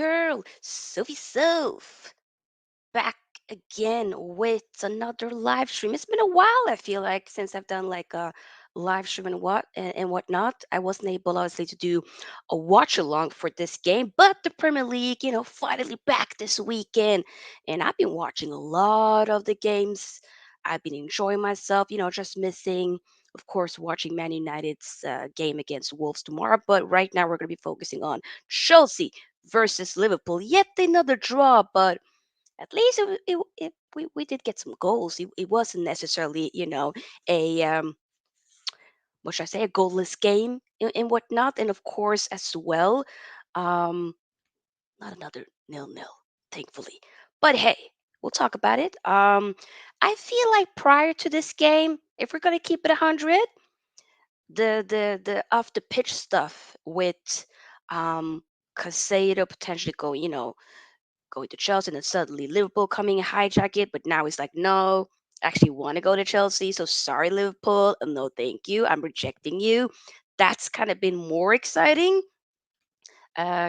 girl, Sophie Soph, back again with another live stream. It's been a while, I feel like, since I've done like a live stream and whatnot. I wasn't able, obviously, to do a watch along for this game, but the Premier League, finally back this weekend, and I've been watching a lot of the games. I've been enjoying myself, just missing, of course, watching Man United's game against Wolves tomorrow. But right now, we're going to be focusing on Chelsea versus Liverpool. Yet another draw, but at least we did get some goals. It wasn't necessarily, a what should I say, a goalless game and whatnot. And of course, as well, um, not another nil-nil, thankfully. But hey, we'll talk about it. I feel like prior to this game, if we're gonna keep it 100, the off the pitch stuff with Casado potentially going, going to Chelsea, and then suddenly Liverpool coming and hijack it. But now it's like, no, I actually want to go to Chelsea. So sorry, Liverpool. No, thank you. I'm rejecting you. That's kind of been more exciting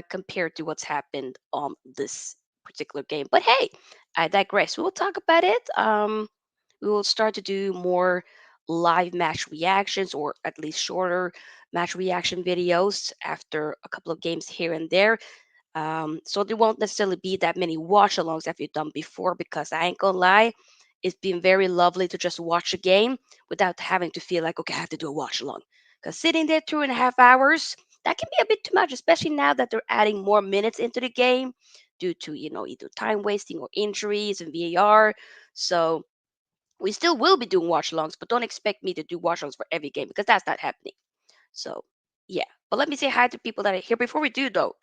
compared to what's happened on this particular game. But hey, I digress. We will talk about it. We will start to do more live match reactions, or at least shorter match reaction videos after a couple of games here and there. So there won't necessarily be that many watch alongs that you've done before, because I ain't gonna lie, it's been very lovely to just watch a game without having to feel like, okay, I have to do a watch along. Because sitting there 2.5 hours, that can be a bit too much, especially now that they're adding more minutes into the game due to, either time wasting or injuries and VAR. So we still will be doing watch alongs, but don't expect me to do watch alongs for every game, because that's not happening. So, yeah. But let me say hi to people that are here. Before we do, though,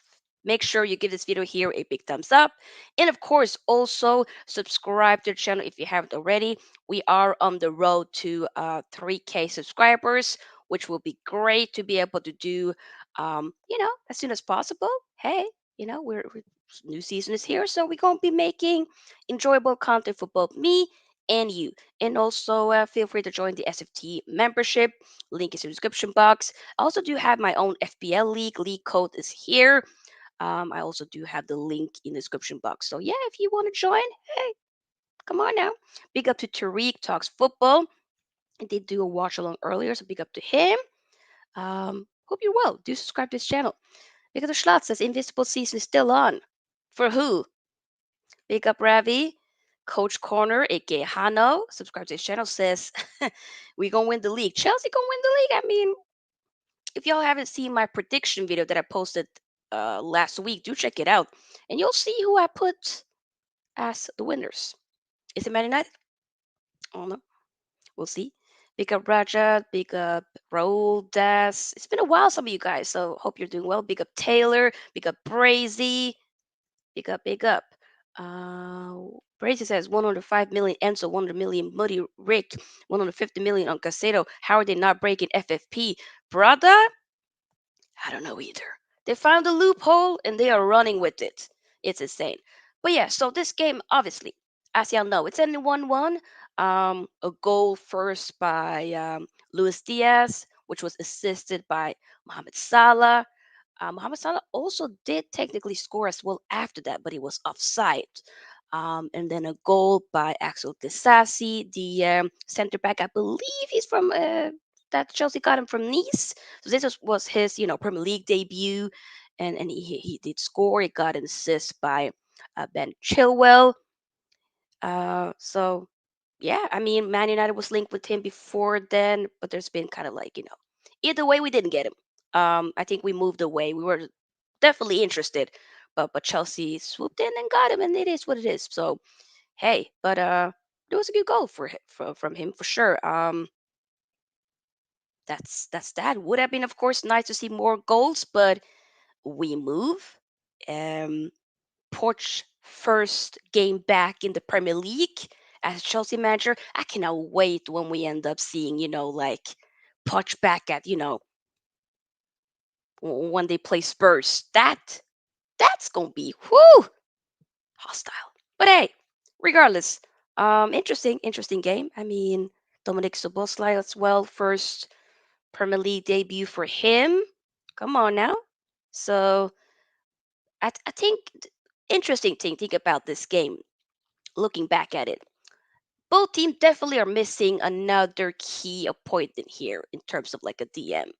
make sure you give this video here a big thumbs up. And of course, also subscribe to the channel if you haven't already. We are on the road to 3K subscribers, which will be great to be able to do, as soon as possible. Hey, new season is here, so we're going to be making enjoyable content for both me and you. And also, feel free to join the SFT membership. Link is in the description box. I also do have my own FPL league. League code is here. I also do have the link in the description box. So yeah, if you want to join, hey, come on now. Big up to Tariq Talks Football. I did do a watch along earlier, so big up to him. Hope you're well. Do subscribe to this channel. Big up to Schlotz says Invisible Season is still on. For who? Big up Ravi. Coach Corner, aka Hano, subscribe to his channel, says we gonna win the league. Chelsea gonna win the league. I mean, if y'all haven't seen my prediction video that I posted last week, do check it out, and you'll see who I put as the winners. Is it Man United? I don't know. We'll see. Big up Raja. Big up Raul Das. It's been a while, some of you guys. So hope you're doing well. Big up Taylor. Big up Brazy. Big up. Big up. Brazy says 105 million Enzo, 100 million Muddy Rick, 150 million on Casado. How are they not breaking FFP, brother? I don't know either. They found a loophole and they are running with it. It's insane. But yeah, so this game, obviously, as y'all know, it's only 1-1. A goal first by Luis Diaz, which was assisted by Mohamed Salah. Mohamed Salah also did technically score as well after that, but he was offside. And then a goal by Axel Disasi, the center back. I believe he's from that Chelsea got him from Nice. So this was his, Premier League debut, and he did score. He got an assist by Ben Chilwell. So yeah, I mean, Man United was linked with him before then, but there's been kind of like, either way, we didn't get him. I think we moved away. We were definitely interested, but Chelsea swooped in and got him, and it is what it is. So hey, but it was a good goal from him for sure. That's that. Would have been, of course, nice to see more goals, but we move. Um, Porch first game back in the Premier League as Chelsea manager. I cannot wait when we end up seeing, like Poch back at, when they play Spurs. That's gonna be whoo hostile. But hey, regardless, interesting game. I mean, Dominic Soboslai as well, first Premier League debut for him. Come on now. So I think interesting thing think about this game. Looking back at it, both teams definitely are missing another key appointment here in terms of like a DM.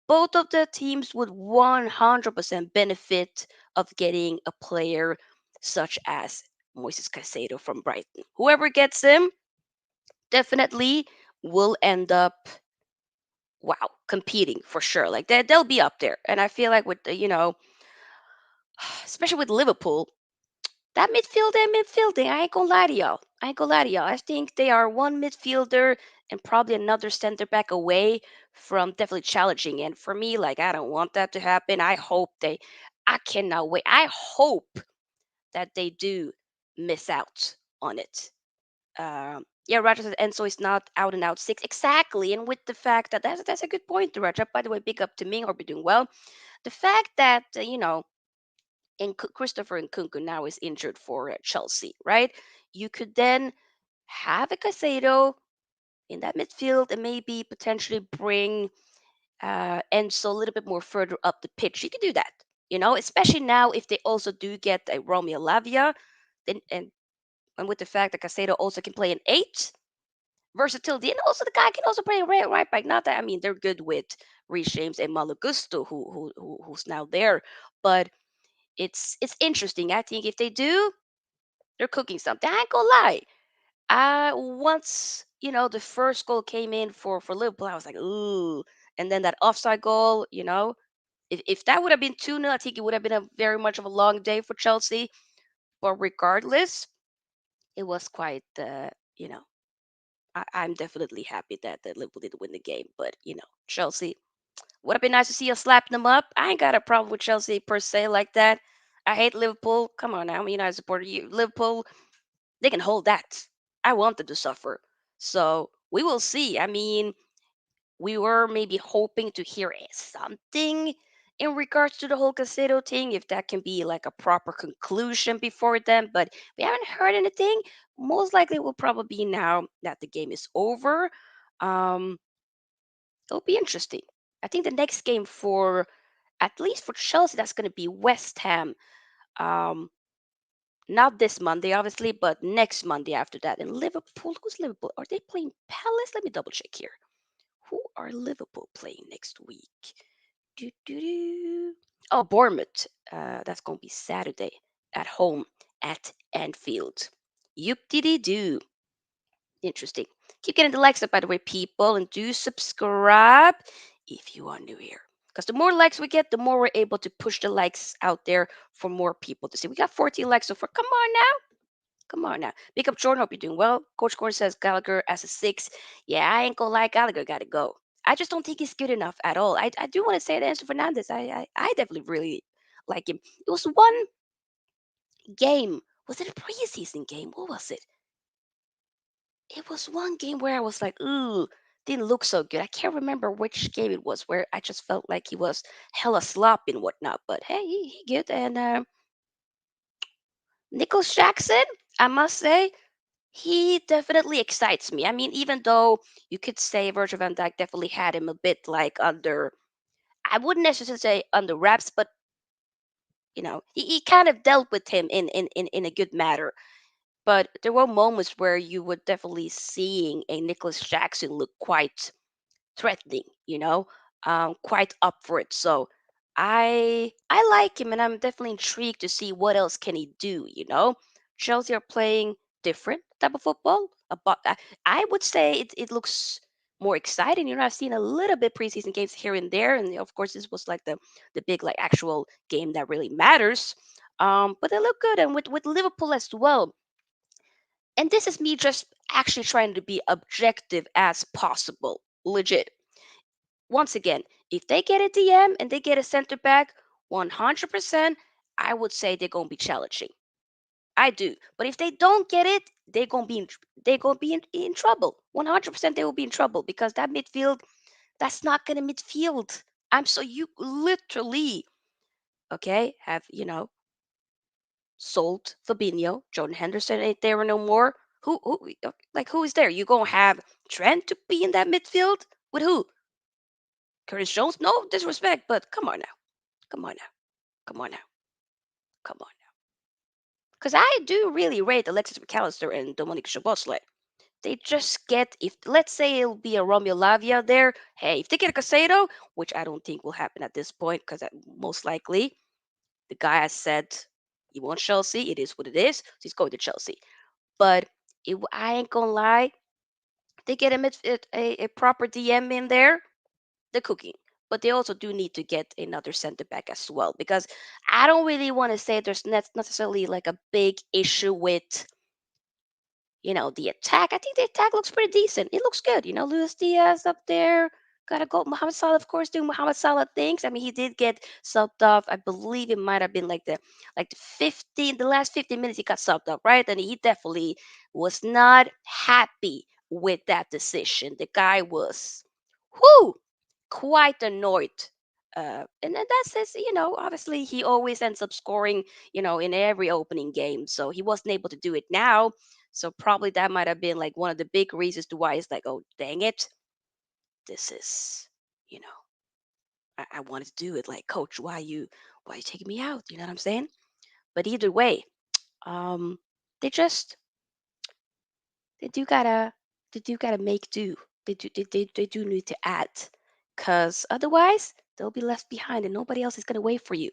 Both of the teams would 100% benefit of getting a player such as Moises Caicedo from Brighton. Whoever gets him definitely will end up, wow, competing for sure. Like they'll be up there. And I feel like with especially with Liverpool, that midfield and midfielding, I ain't gonna lie to y'all. I ain't gonna lie to y'all. I think they are one midfielder and probably another center back away from definitely challenging. And for me, like I don't want that to happen. I cannot wait. I hope that they do miss out on it. Yeah, Roger said Enzo is not out and out six. Exactly. And with the fact that that's a good point, Roger. By the way, big up to me. Hope you're doing well. The fact that, and Christopher Nkunku now is injured for Chelsea, right? You could then have a Casado in that midfield and maybe potentially bring Enzo a little bit more further up the pitch. You could do that, especially now if they also do get a Romeo Lavia, then and with the fact that Casado also can play an eight, versatility, and also the guy can also play right back. Not that I mean they're good with Reece James and Malagusto, who's now there, but it's interesting. I think if they do, they're cooking something. I ain't gonna lie. Once the first goal came in for Liverpool, I was like, ooh. And then that offside goal, if that would have been 2-0, I think it would have been a very much of a long day for Chelsea. But regardless, it was quite, I'm definitely happy that Liverpool did win the game. But Chelsea would have been nice to see us slapping them up. I ain't got a problem with Chelsea per se like that. I hate Liverpool. Come on now, I'm a United supporter. You Liverpool, they can hold that. I want them to suffer. So we will see. I mean, we were maybe hoping to hear something in regards to the whole Casado thing, if that can be like a proper conclusion before then, but we haven't heard anything. Most likely will probably be now that the game is over. Um, it'll be interesting. I think the next game for at least for Chelsea, that's going to be West Ham. Um, Not this Monday, obviously, but next Monday after that. And Liverpool, who's Liverpool? Are they playing Palace? Let me double check here. Who are Liverpool playing next week? Do, do, do. Oh, Bournemouth. That's going to be Saturday at home at Anfield. Yoop dee doo. Interesting. Keep getting the likes up, by the way, people, and do subscribe if you are new here. Because the more likes we get, the more we're able to push the likes out there for more people to see. We got 14 likes so far. Come on now. Come on now. Big up Jordan. Hope you're doing well. Coach Gordon says Gallagher as a six. Yeah, I ain't gonna lie. Gallagher got to go. I just don't think he's good enough at all. I do want to say that Enzo Fernandez. I definitely really like him. It was one game. Was it a preseason game? What was it? It was one game where I was like, ooh, didn't look so good. I can't remember which game it was where I just felt like he was hella sloppy and whatnot. But hey, he good. And Nicholas Jackson, I must say, he definitely excites me. I mean, even though you could say Virgil van Dijk definitely had him a bit like under, I wouldn't necessarily say under wraps, but he kind of dealt with him in a good manner. But there were moments where you were definitely seeing a Nicholas Jackson look quite threatening, quite up for it. So I like him, and I'm definitely intrigued to see what else can he do. Chelsea are playing different type of football. About I would say it looks more exciting. I've seen a little bit preseason games here and there, and of course this was like the big like actual game that really matters. But they look good, and with Liverpool as well. And this is me just actually trying to be objective as possible, legit. Once again, if they get a DM and they get a center back, 100%, I would say they're gonna be challenging. I do. But if they don't get it, they're gonna be in trouble. 100% they will be in trouble because that midfield, that's not gonna midfield. You literally, okay, have sold Fabinho, Jordan Henderson ain't there no more. Who is there? You gonna have Trent to be in that midfield with who? Curtis Jones? No disrespect, but come on now. Come on now. Come on now. Come on, because I do really rate Alexis McAllister and Dominic Szoboszlai. They just get, if let's say it'll be a Romeo Lavia there. Hey, if they get a Casado, which I don't think will happen at this point, because most likely the guy has said he wants Chelsea. It is what it is. So he's going to Chelsea. But I ain't gonna lie, they get a proper DM in there, they're cooking. But they also do need to get another center back as well, because I don't really want to say there's not necessarily like a big issue with the attack. I think the attack looks pretty decent. It looks good. Luis Diaz up there. Gotta go. Mohamed Salah, of course, doing Mohamed Salah things. I mean, he did get subbed off. I believe it might have been the last 15 minutes he got subbed up, right? And he definitely was not happy with that decision. The guy was, whoo, quite annoyed. And then that's obviously he always ends up scoring, in every opening game. So he wasn't able to do it now. So probably that might have been like one of the big reasons to why it's like, oh, dang it. This is, you know, I wanted to do it. Like, coach, why you taking me out? You know what I'm saying? But either way, um, they just, they do gotta, they do gotta make do. They do need to add, cause otherwise they'll be left behind and nobody else is gonna wait for you.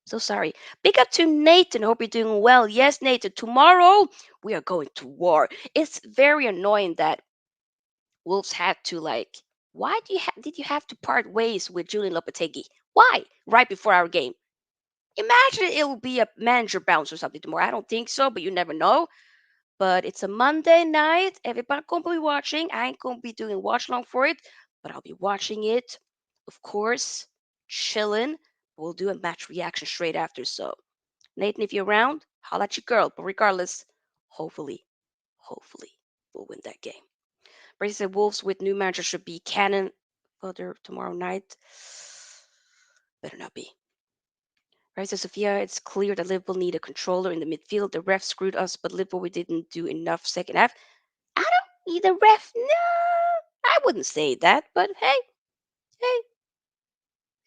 So sorry. Big up to Nathan. Hope you're doing well. Yes, Nathan. Tomorrow we are going to war. It's very annoying that Wolves had to Why did you have to part ways with Julian Lopetegui? Why? Right before our game. Imagine it will be a manager bounce or something tomorrow. I don't think so, but you never know. But it's a Monday night. Everybody gonna be watching. I ain't gonna be doing watch along for it, but I'll be watching it, of course, chilling. We'll do a match reaction straight after. So, Nathan, if you're around, holla at your girl. But regardless, hopefully, we'll win that game. Brady said Wolves with new manager should be cannon further tomorrow night. Better not be. Right, so Sofia, it's clear that Liverpool need a controller in the midfield. The ref screwed us, but Liverpool we didn't do enough second half. I don't need the ref. No, I wouldn't say that. But hey,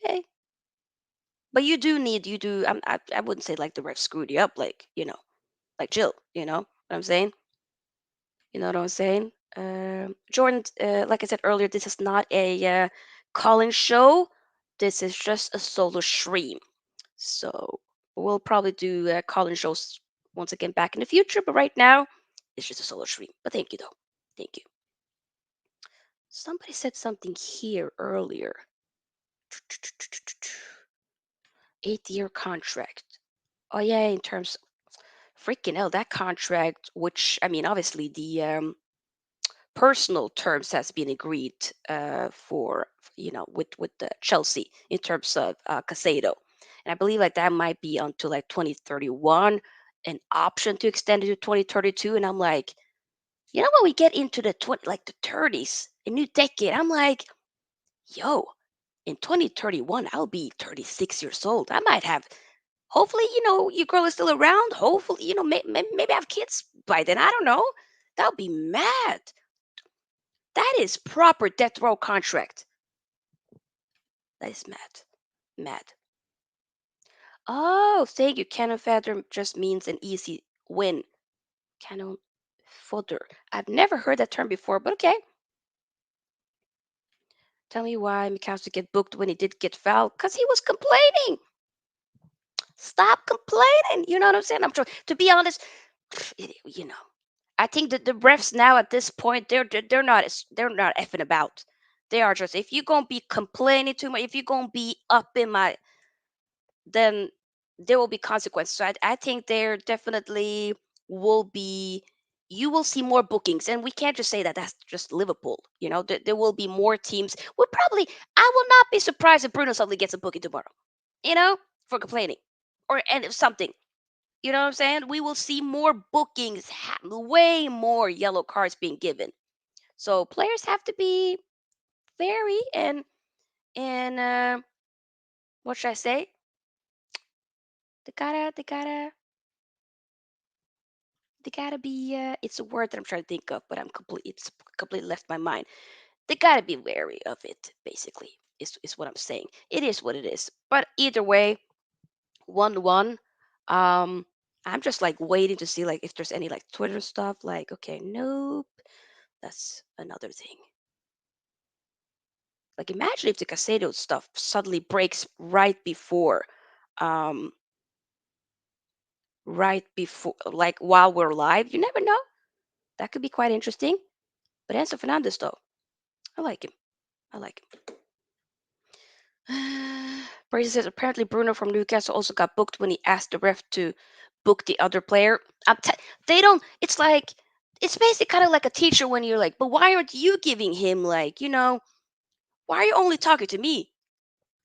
hey. But you do. I wouldn't say like the ref screwed you up, like Jill. You know what I'm saying? You know what I'm saying? Jordan, like I said earlier, this is not a call-in show. This is just a solo stream. So we'll probably do call-in shows once again back in the future. But right now, it's just a solo stream. But thank you, though. Thank you. Somebody said something here earlier. 8-year contract. Oh yeah, in terms freaking hell, that contract, which I mean, obviously the personal terms has been agreed for with the Chelsea in terms of Casado, and I believe like that might be until like 2031, an option to extend it to 2032. And I'm like, when we get into the 30s, a new decade, I'm like, yo, in 2031 I'll be 36 years old. I might have, hopefully, your girl is still around. Hopefully, maybe I have kids by then. I don't know. That would be mad. That is proper death row contract. That is mad. Mad. Oh, thank you. Cannon fodder just means an easy win. Cannon fodder. I've never heard that term before, but okay. Tell me why McAllister get booked when he did get fouled. Because he was complaining. Stop complaining. You know what I'm saying? I'm trying to be honest. You know, I think that the refs now at this point they're not effing about. They are just, if you're gonna be complaining too much, if you're gonna be up in my, then there will be consequences. So I think there definitely will be. You will see more bookings, and we can't just say that that's just Liverpool. There will be more teams. We'll probably. I will not be surprised if Bruno suddenly gets a booking tomorrow. For complaining, or and if something. You know what I'm saying? We will see more bookings, way more yellow cards being given. So players have to be very and what should I say? They gotta be. It's a word that I'm trying to think of, but it's completely left my mind. They gotta be wary of it. Basically, is what I'm saying. It is what it is. But either way, 1-1. Um, I'm just like waiting to see like if there's any like Twitter stuff. Like, okay, nope, that's another thing. Like, imagine if the Casado stuff suddenly breaks um, right before, like while we're live. You never know. That could be quite interesting. But Enzo Fernandez, though, I like him. I like him. Brady says apparently Bruno from Newcastle also got booked when he asked the ref to book the other player. They don't. It's like it's basically kind of like a teacher when you're like, but why aren't you giving him like, why are you only talking to me?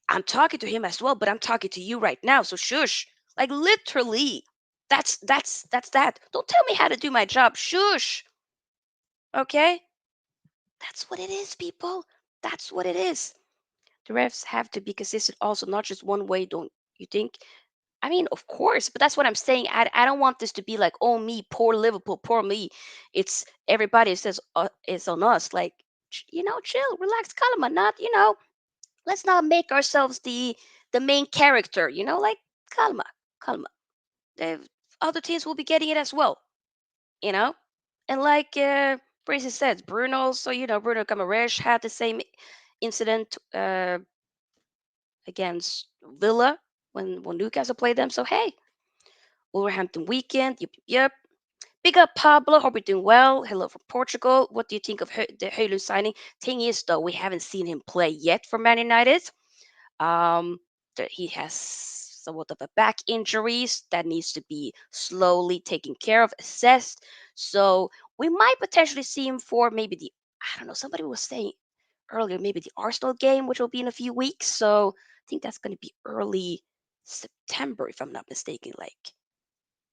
I'm talking to him as well, but I'm talking to you right now. So shush. Like literally. That's that. Don't tell me how to do my job. Shush. Okay? That's what it is, people. That's what it is. The refs have to be consistent also, not just one way, don't you think? I mean, of course, but that's what I'm saying. I don't want this to be like, oh, me, poor Liverpool, poor me. It's everybody says it's on us. Like, chill, relax, calma. Not, let's not make ourselves the main character. Like calma, calma. The other teams will be getting it as well. You know, and like Bracy said, Bruno. So Bruno Guimaraes had the same incident against Villa when Newcastle played them. So hey, Wolverhampton weekend. Yep, yep, yep. Big up Pablo. Hope you're doing well. Hello from Portugal. What do you think of the Højlund signing? Thing is, though, we haven't seen him play yet for Man United. That he has somewhat of a back injuries that needs to be slowly taken care of, assessed. So we might potentially see him for maybe I don't know. Somebody was saying earlier maybe the Arsenal game, which will be in a few weeks. So I think that's going to be early September, if I'm not mistaken, like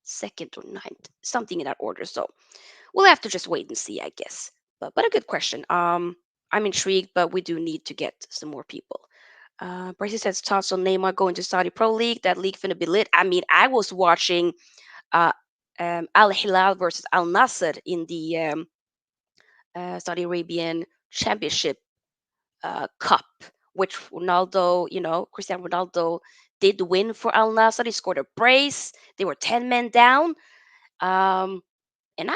second or ninth, something in that order. So we'll have to just wait and see, I guess. But a good question. I'm intrigued, but we do need to get some more people. Bracy says thoughts on Neymar going to Saudi Pro League. That league finna be lit. I mean, I was watching uh, Al Hilal versus Al Nasser in the Saudi Arabian Championship Cup, which Ronaldo, Cristiano Ronaldo did win for Al Nasser. He scored a brace. They were 10 men down. Um, and I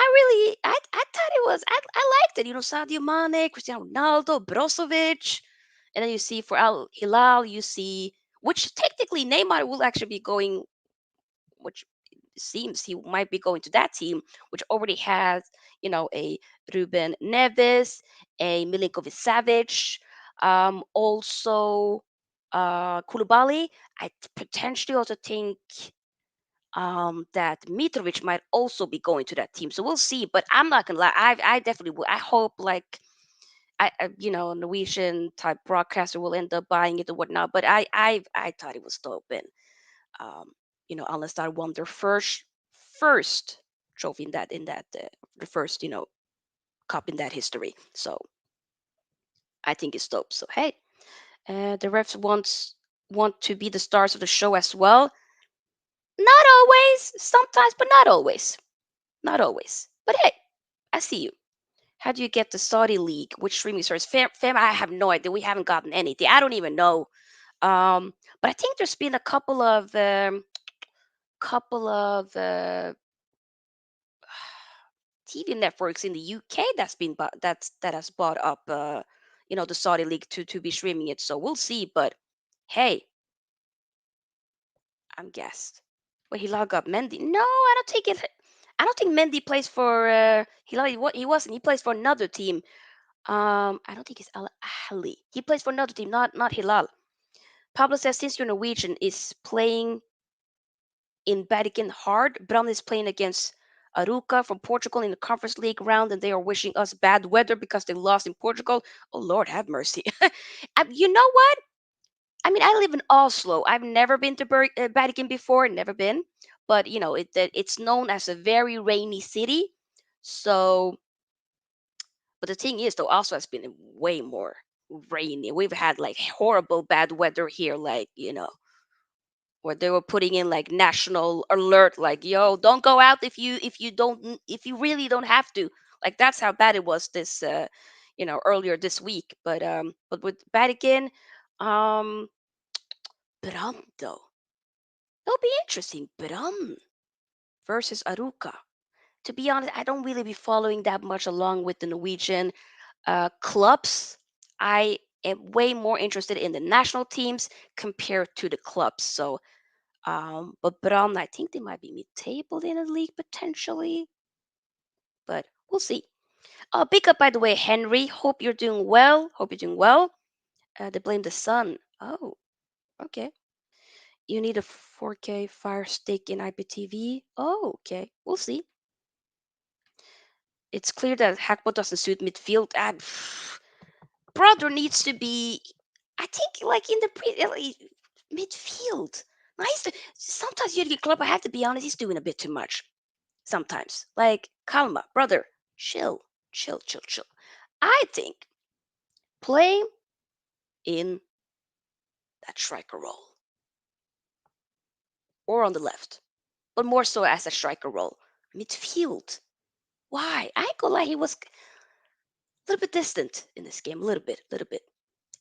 thought it was, I liked it. Sadio Mane, Cristiano Ronaldo, Brozovic. And then you see for Al Hilal, you see, which technically Neymar will actually be going, which seems he might be going to that team, which already has, a Ruben Neves, a Milinkovic Savic, also Koulibaly. I potentially also think that Mitrovic might also be going to that team. So we'll see. But I'm not gonna lie, I definitely will. I hope like a Norwegian type broadcaster will end up buying it or whatnot. But I thought it was dope, and um, unless I won their first trophy in that the first cup in that history. So I think it's dope. So hey, the refs want to be the stars of the show as well. Not always, sometimes, but not always. Not always. But hey, I see you. How do you get the Saudi League? Which streaming service? Fam, I have no idea. We haven't gotten anything. I don't even know. But I think there's been a couple of TV networks in the UK that has bought up the Saudi League to be streaming it. So we'll see. But hey, I'm guessed. Well, Hilal got Mendy. No, I don't think it. I don't think Mendy plays for Hilal. He wasn't. He plays for another team. I don't think it's Al Ahly. He plays for another team, not Hilal. Pablo says since you're Norwegian, is playing in Vatican hard. Bram is playing against Aruca from Portugal in the Conference League round, and they are wishing us bad weather because they lost in Portugal. Oh Lord, have mercy. You know what? I mean, I live in Oslo. I've never been to Vatican before, never been, but it's known as a very rainy city. So but the thing is, though, also has been way more rainy. We've had like horrible bad weather here, like, where they were putting in like national alert, like, yo, don't go out if you really don't have to. Like that's how bad it was this earlier this week. But with Vatican, um Toronto. It'll be interesting. Versus Aruka. To be honest, I don't really be following that much along with the Norwegian clubs. I am way more interested in the national teams compared to the clubs. So, but Bram, I think they might be mid-table in the league potentially, but we'll see. Big up, by the way, Henry. Hope you're doing well. Hope you're doing well. They blame the sun. Oh, okay. You need a 4K Fire Stick in IPTV. Oh, okay. We'll see. It's clear that Hackbo doesn't suit midfield. Brother needs to be, I think, like in the midfield. Nice. Sometimes Jurgen Klopp, I have to be honest, he's doing a bit too much. Sometimes, like, calma, brother, chill, chill, chill, chill. I think play in that striker role or on the left, but more so as a striker role. Midfield. Why? I ain't gonna lie, he was a little bit distant in this game, a little bit.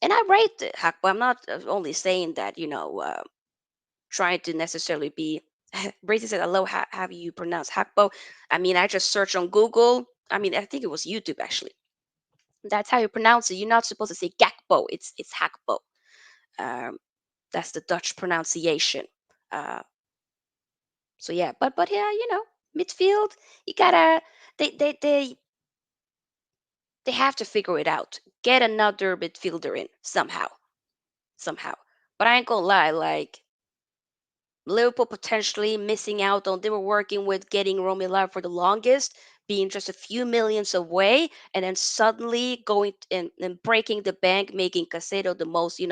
And I rate it, Hakpo. I'm not only saying that, trying to necessarily be. Bracy said, I love how you pronounce Hakpo. I mean, I just searched on Google. I mean, I think it was YouTube actually. That's how you pronounce it. You're not supposed to say Gakpo. It's Hakpo. Um, that's the Dutch pronunciation. Uh, so yeah, but yeah, midfield. You gotta they they they they have to figure it out. Get another midfielder in somehow. But I ain't gonna lie, like Liverpool potentially missing out on, they were working with getting Romelu for the longest, being just a few millions away, and then suddenly going and breaking the bank, making Casado the most,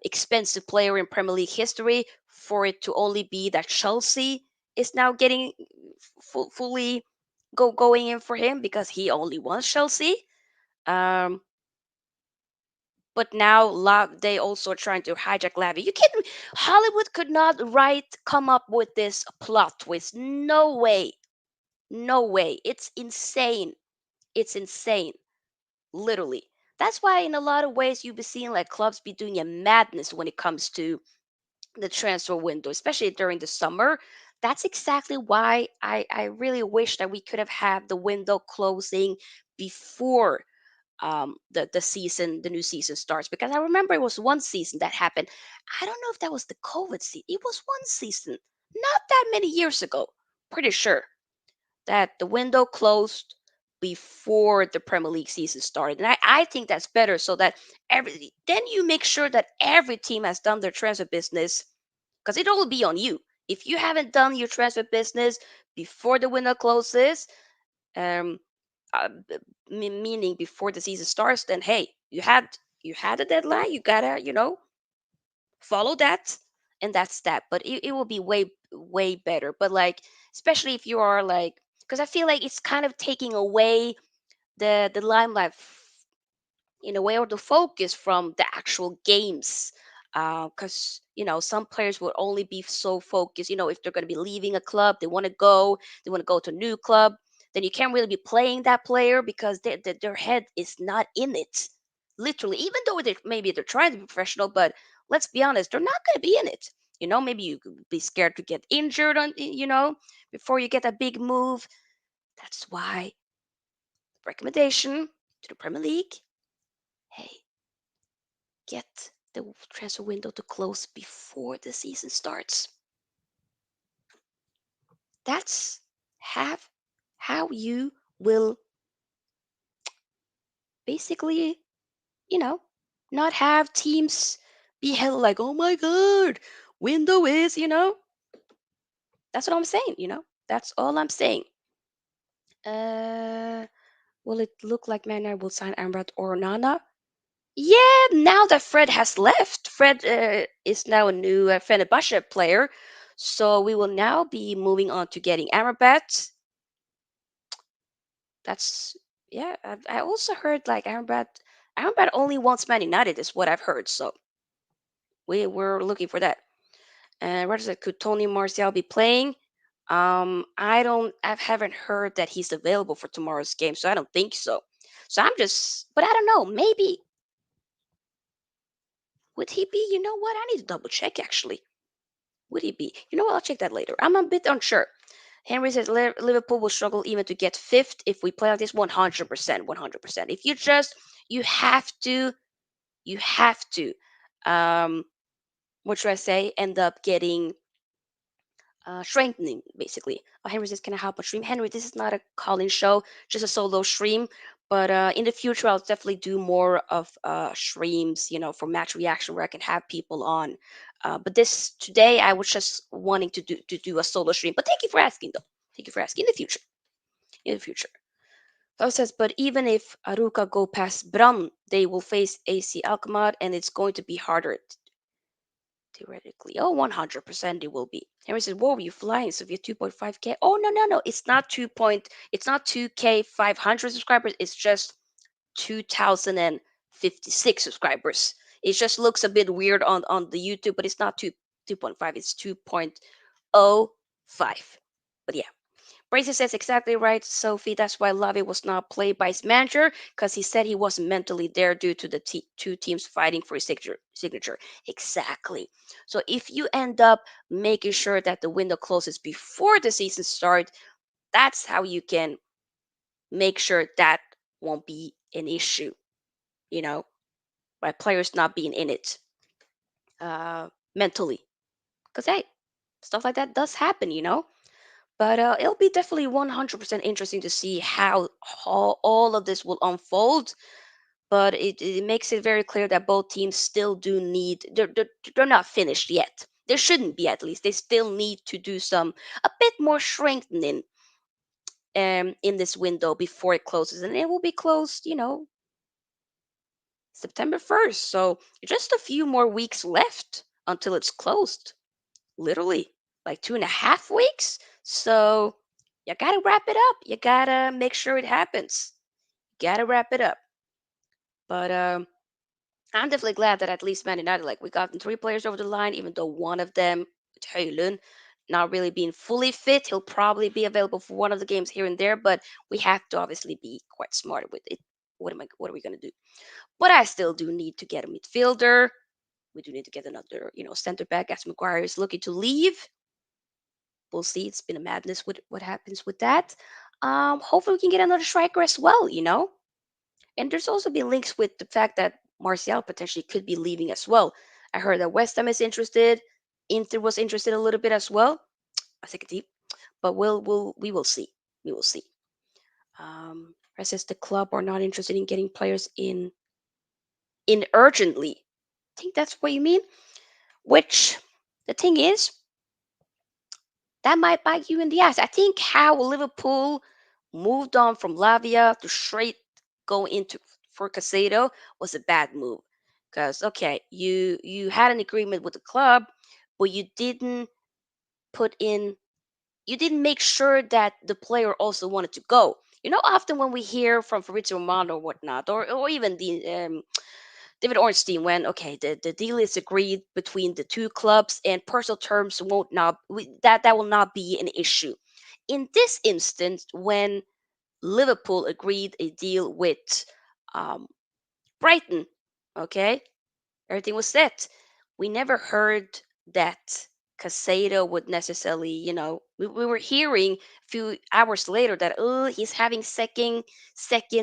expensive player in Premier League history, for it to only be that Chelsea is now getting fully going in for him because he only wants Chelsea. Um, but now they also are trying to hijack Lavi. You can Hollywood could not come up with this plot twist. No way. No way. It's insane. It's insane. Literally. That's why in a lot of ways you'll be seeing like clubs be doing a madness when it comes to the transfer window, especially during the summer. That's exactly why I really wish that we could have had the window closing before the new season starts, because I remember it was one season that happened. I don't know if that was the COVID season. It was one season, not that many years ago. Pretty sure that the window closed before the Premier League season started. And I think that's better, so that then you make sure that every team has done their transfer business, because it'll be on you. If you haven't done your transfer business before the window closes, um, meaning before the season starts, then hey, you had a deadline. You gotta follow that, and that's that. But it will be way better. But like, especially if you are like, because I feel like it's kind of taking away the limelight in a way, or the focus from the actual games, because some players will only be so focused, if they're going to be leaving a club, they want to go to a new club, then you can't really be playing that player because their head is not in it, literally, even though maybe they're trying to be professional, but let's be honest, they're not going to be in it. Maybe you could be scared to get injured before you get a big move. That's why, recommendation to the Premier League, hey, get the transfer window to close before the season starts. That's have how you will basically, you know, not have teams be held like, oh my god, window is. That's what I'm saying. That's all I'm saying. Uh, will it look like Man United will sign Amrat or Nana? Yeah, now that Fred has left, Fred is now a new Fenerbahce player. So we will now be moving on to getting Amrabat. That's, yeah. I also heard like Amrabat only wants Man United is what I've heard. So we're looking for that. And Roger said, could Tony Martial be playing? I haven't heard that he's available for tomorrow's game, so I don't think so. So but I don't know. Maybe would he be? You know what? I need to double check actually. Would he be? You know what? I'll check that later. I'm a bit unsure. Henry says Liverpool will struggle even to get fifth if we play like this. 100%, 100%. If you you have to, um, what should I say? End up getting strengthening basically. Henry says, "Can I help a stream?" Henry, this is not a calling show, just a solo stream. But in the future, I'll definitely do more of streams, for match reaction where I can have people on. But this today, I was just wanting to do a solo stream. But thank you for asking, though. Thank you for asking. In the future, in the future. So says, but even if Aruka go past Bram, they will face AC Alkmaar, and it's going to be harder. Theoretically. Oh, 100% it will be. Henry says, whoa, you flying, Sofia 2.5K. Oh, no, no, no. It's not 2K 500 subscribers. It's just 2,056 subscribers. It just looks a bit weird on the YouTube, but it's not 2.5. It's 2.05. But yeah. Brazy says exactly right, Sophie. That's why Lavi was not played by his manager because he said he wasn't mentally there due to the two teams fighting for his signature. Exactly. So if you end up making sure that the window closes before the season starts, that's how you can make sure that won't be an issue, you know, by players not being in it mentally. Because, hey, stuff like that does happen. But it'll be definitely 100% interesting to see how all of this will unfold. But it makes it very clear that both teams still do need, they're not finished yet. They shouldn't be, at least. They still need to do a bit more strengthening in this window before it closes. And it will be closed, September 1st. So just a few more weeks left until it's closed. Literally like 2.5 weeks. So you gotta wrap it up. You gotta make sure it happens. Gotta wrap it up. But I'm definitely glad that at least Man United, like we got 3 players over the line, even though one of them, Højlund, not really being fully fit. He'll probably be available for one of the games here and there, but we have to obviously be quite smart with it. What are we gonna do? But I still do need to get a midfielder. We do need to get another, center back as Maguire is looking to leave. We'll see. It's been a madness with what happens with that. Hopefully we can get another striker as well. And there's also been links with the fact that Martial potentially could be leaving as well. I heard that West Ham is interested. Inter was interested a little bit as well. I think deep, but we will see. We will see. Says the club are not interested in getting players in urgently. I think that's what you mean. Which the thing is, that might bite you in the ass. I think how Liverpool moved on from Lavia to straight go into for Casado was a bad move. Because okay, you had an agreement with the club, but put in you didn't make sure that the player also wanted to go. Often when we hear from Fabrizio Romano or whatnot, or even the David Ornstein, when okay, the deal is agreed between the two clubs and personal terms won't not that will not be an issue. In this instance, when Liverpool agreed a deal with um, Brighton, okay, everything was set. We never heard that Casado would necessarily, we were hearing a few hours later that he's having second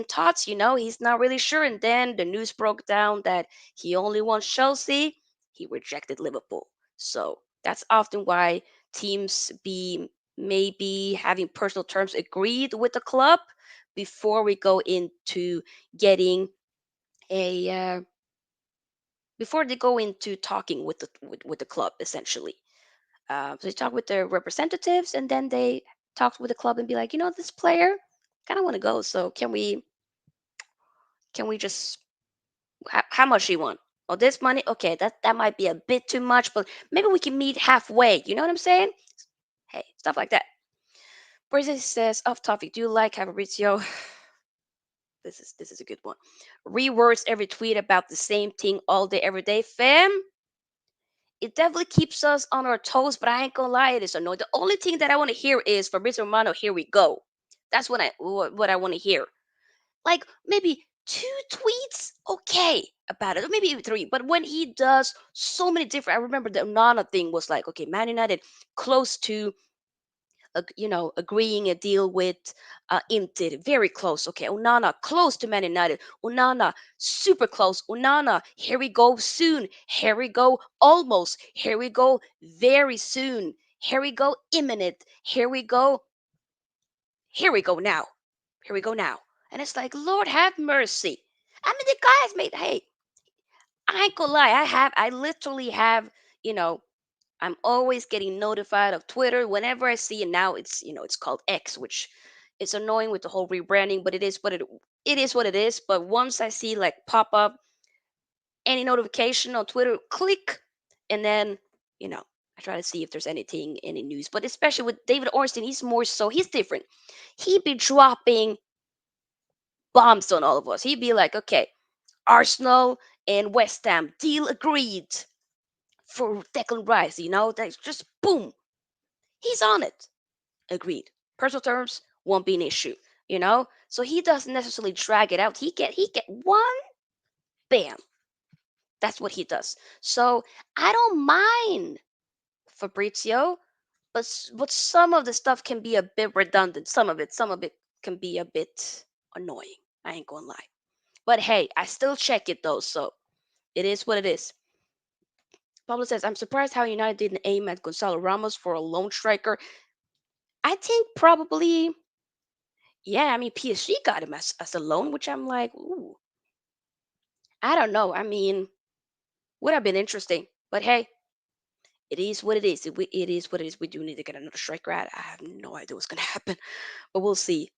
thoughts, he's not really sure. And then the news broke down that he only wants Chelsea. He rejected Liverpool. So that's often why teams be maybe having personal terms agreed with the club before we go into getting a before they go into talking with the club essentially. So they talk with their representatives and then they talk with the club and be like, this player kind of want to go. So can we just how much do you want? Oh, this money? Okay, that might be a bit too much, but maybe we can meet halfway. You know what I'm saying? Hey, stuff like that. Brazil says off topic. Do you like Fabrizio? This is a good one. Rewords every tweet about the same thing all day, every day, fam. It definitely keeps us on our toes, but I ain't gonna lie, it is annoying. The only thing that I want to hear is Fabrizio Romano, here we go. That's what I want to hear. Like maybe 2 tweets, okay. about it, or maybe even three. But when he does so many different, I remember the Onana thing was like, okay, Man United close to agreeing a deal with Inter, very close. Okay, Onana close to Man United. Onana super close. Onana, here we go soon. Here we go almost. Here we go very soon. Here we go imminent. Here we go. Here we go now. Here we go now. And it's like, Lord have mercy. I mean, the guy has made. Hey, I ain't gonna lie. I literally have. You know, I'm always getting notified of Twitter whenever I see, and now it's called X, which is annoying with the whole rebranding, but it is what it is. But once I see like pop up any notification on Twitter, click, and then you know I try to see if there's any news. But especially with David Ornstein, he's different. He'd be dropping bombs on all of us. He'd be like, okay, Arsenal and West Ham deal agreed for Declan Rice. That's just boom. He's on it. Agreed. Personal terms won't be an issue. So he doesn't necessarily drag it out. He get one bam. That's what he does. So I don't mind Fabrizio, but some of the stuff can be a bit redundant. Some of it can be a bit annoying. I ain't gonna lie. But hey, I still check it though, so it is what it is. Pablo says, I'm surprised how United didn't aim at Gonzalo Ramos for a lone striker. I think probably, yeah, I mean, PSG got him as a loan, which I'm like, ooh, I don't know. I mean, would have been interesting. But hey, it is what it is. It is what it is. We do need to get another striker out. I have no idea what's going to happen, but we'll see.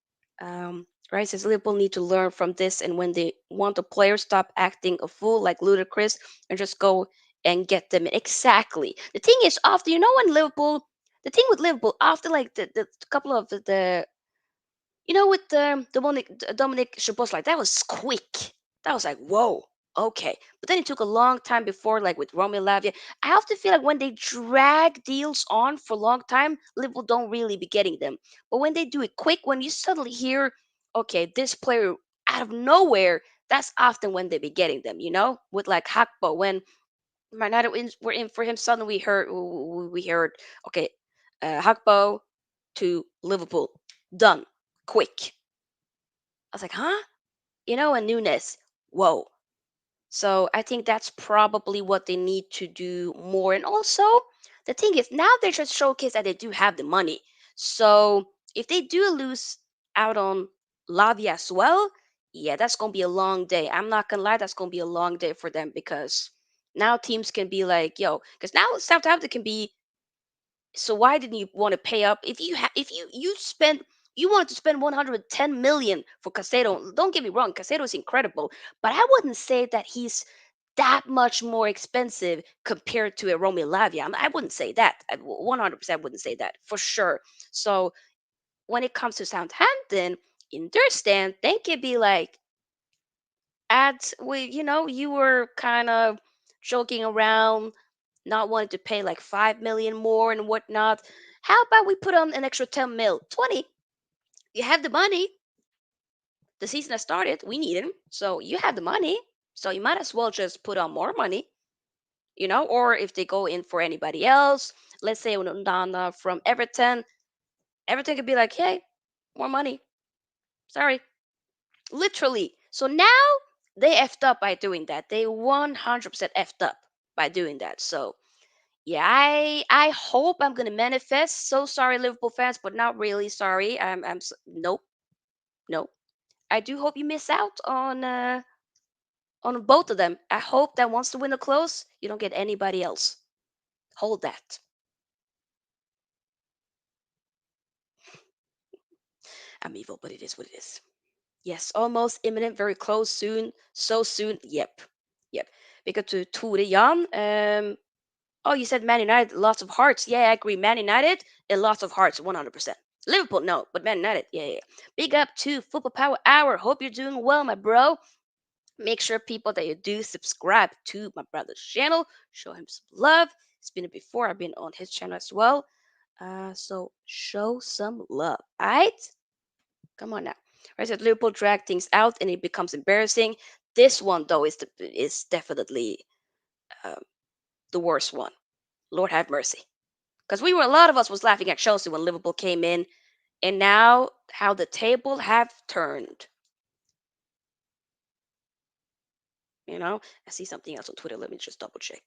Right says Liverpool need to learn from this, and when they want a player, stop acting a fool like ludicrous and just go and get them. Exactly. The thing is, after when Liverpool, the thing with Liverpool, after like the couple of with Dominic Szoboszlai, that was quick. That was like, whoa, okay. But then it took a long time before, like with Romeo Lavia. I often feel like when they drag deals on for a long time, Liverpool don't really be getting them. But when they do it quick, when you suddenly hear, okay, this player out of nowhere, that's often when they be getting them. With like Hakpo, when Man United were in for him, suddenly we heard, okay, Hakpo to Liverpool, done, quick. I was like, huh? And Nunes, whoa. So I think that's probably what they need to do more. And also, the thing is, now they just showcase that they do have the money. So if they do lose out on Lavia as well, yeah, that's gonna be a long day. I'm not gonna lie, that's gonna be a long day for them because now teams can be like, yo, because now Southampton can be, so why didn't you want to pay up? If you wanted to spend 110 million for Casado. Don't get me wrong, Casado is incredible, but I wouldn't say that he's that much more expensive compared to a Romeo Lavia. I wouldn't say that. 100% wouldn't say that for sure. So when it comes to Southampton, in their stand, they could be like, you were kind of joking around, not wanting to pay like 5 million more and whatnot. How about we put on an extra 10 mil, 20? You have the money. The season has started. We need him, so you have the money. So you might as well just put on more money. Or if they go in for anybody else, let's say Nana from Everton, Everton could be like, hey, more money. Sorry, literally. So now they effed up by doing that. They 100% effed up by doing that. So yeah, I hope I'm gonna manifest. So sorry, Liverpool fans, but not really sorry. Nope, nope. I do hope you miss out on both of them. I hope that once the window close, you don't get anybody else. Hold that. I'm evil, but it is what it is. Yes, almost imminent, very close, soon, so soon. Yep, yep. We go to Tore Jan. Oh, you said Man United, lots of hearts. Yeah, I agree. Man United and lots of hearts, 100%. Liverpool, no, but Man United, yeah, yeah. Big up to Football Power Hour. Hope you're doing well, my bro. Make sure, people, that you do subscribe to my brother's channel. Show him some love. It's been before. I've been on his channel as well. So show some love. All right? Come on now. Right, so Liverpool drag things out and it becomes embarrassing. This one though is definitely um, the worst one. Lord have mercy. Because we were a lot of us was laughing at Chelsea when Liverpool came in, and now how the table have turned. You know, I see something else on Twitter. Let me just double check.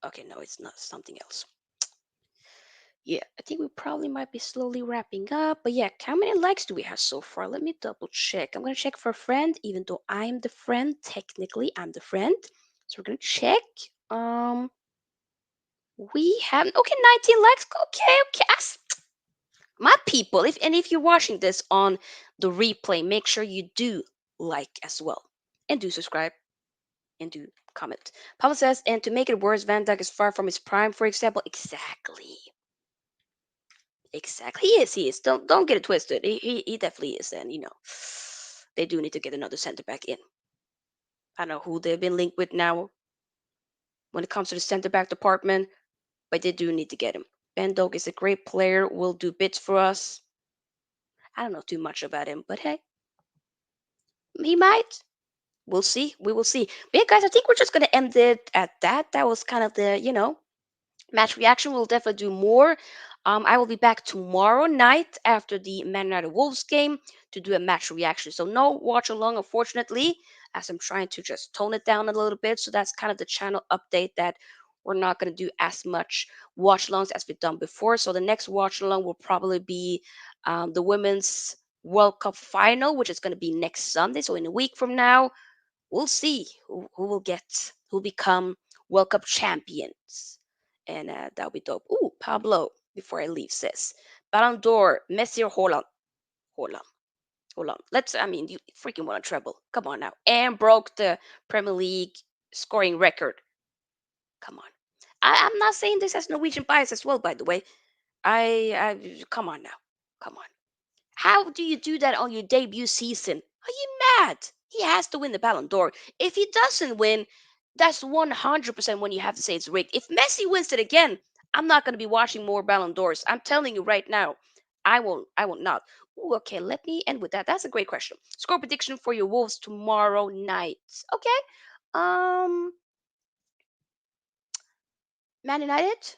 Okay, no, it's not something else. Yeah, I think we probably might be slowly wrapping up. But yeah, how many likes do we have so far? Let me double check. I'm gonna check for a friend, even though I'm the friend. Technically, I'm the friend. So we're gonna check. Um, we have okay, 19 likes. Okay, okay. My people, if you're watching this on the replay, make sure you do like as well. And do subscribe and do comment. Papa says, and to make it worse, Van Dijk is far from his prime, for example. Exactly. Exactly. He is. Don't get it twisted. He definitely is. And they do need to get another center back in. I don't know who they've been linked with now when it comes to the center back department, but they do need to get him. Van Dijk is a great player, will do bits for us. I don't know too much about him, but hey, he might. We'll see. We will see. But yeah, guys, I think we're just gonna end it at that. That was kind of the, match reaction. We'll definitely do more. I will be back tomorrow night after the Man United Wolves game to do a match reaction. So no watch along, unfortunately, as I'm trying to just tone it down a little bit. So that's kind of the channel update that we're not going to do as much watch alongs as we've done before. So the next watch along will probably be the Women's World Cup final, which is going to be next Sunday. So in a week from now, we'll see who will get who become World Cup champions, and that'll be dope. Ooh, Pablo, before I leave, says Ballon d'Or, Messi or Holland? Holland, Holland. Let's. I mean, you freaking want a treble? Come on now, and broke the Premier League scoring record. Come on. I'm not saying this as Norwegian bias as well, by the way. I come on now, come on. How do you do that on your debut season? Are you mad? He has to win the Ballon d'Or. If he doesn't win, that's 100% when you have to say it's rigged. If Messi wins it again, I'm not going to be watching more Ballon d'Ors. I'm telling you right now. I won't. I will not. Ooh, okay, let me end with that. That's a great question. Score prediction for your Wolves tomorrow night. Okay. Um, Man United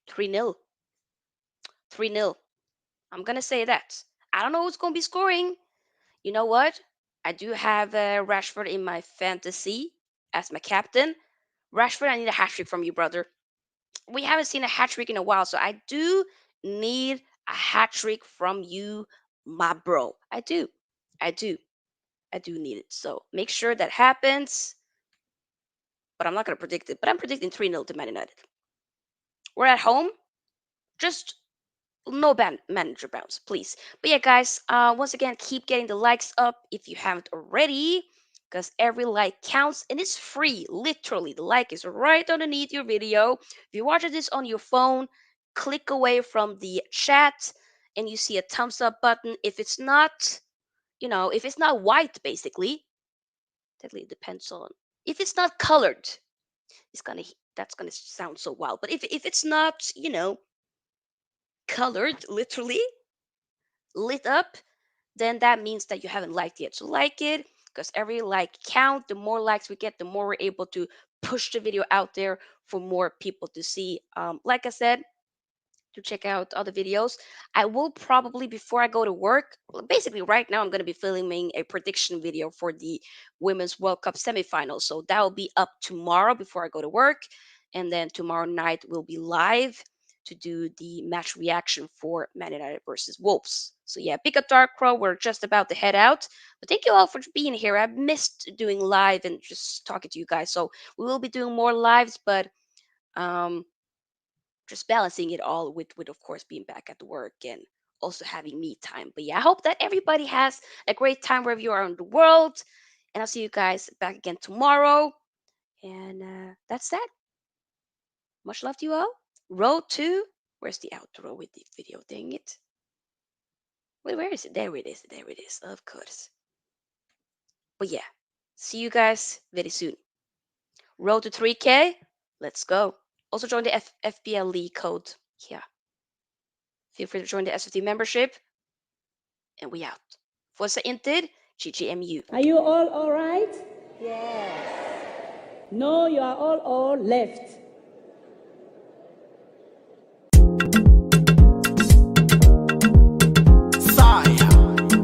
3-0. 3-0. I'm going to say that. I don't know who's going to be scoring. You know what? I do have Rashford in my fantasy as my captain. Rashford, I need a hat trick from you, brother. We haven't seen a hat trick in a while, so I do need a hat trick from you, my bro. I do. I do. I do need it. So make sure that happens. But I'm not going to predict it. But I'm predicting 3-0 to Man United. We're at home. Just no manager bounce, please. But yeah, guys, once again, keep getting the likes up if you haven't already, because every like counts and it's free. Literally, the like is right underneath your video. If you're watching this on your phone, click away from the chat and you see a thumbs up button. If it's not, if it's not white, basically, that really depends on if it's not colored. It's gonna that's gonna sound so wild, but if it's not, colored, literally lit up, then that means that you haven't liked yet. So like it, because every like count, the more likes we get, the more we're able to push the video out there for more people to see. Like I said, to check out other videos. I will probably, before I go to work, well, basically right now, I'm going to be filming a prediction video for the Women's World Cup semifinals. So that will be up tomorrow before I go to work. And then tomorrow night, we'll be live to do the match reaction for Man United versus Wolves. So yeah, pick up Dark Crow. We're just about to head out. But thank you all for being here. I've missed doing live and just talking to you guys. So we will be doing more lives, but um just balancing it all with of course being back at work and also having me time. But yeah, I hope that everybody has a great time wherever you are in the world, and I'll see you guys back again tomorrow. And that's that. Much love to you all. Road to, where's the outro with the video? Dang it. Wait, where is it? There it is. There it is. Of course. But yeah, see you guys very soon. Road to 3K. Let's go. Also join the FBL League code. Yeah. Feel free to join the SFT membership. And we out. Força Inter GGMU. Are you all right? Yes. No, you are all left.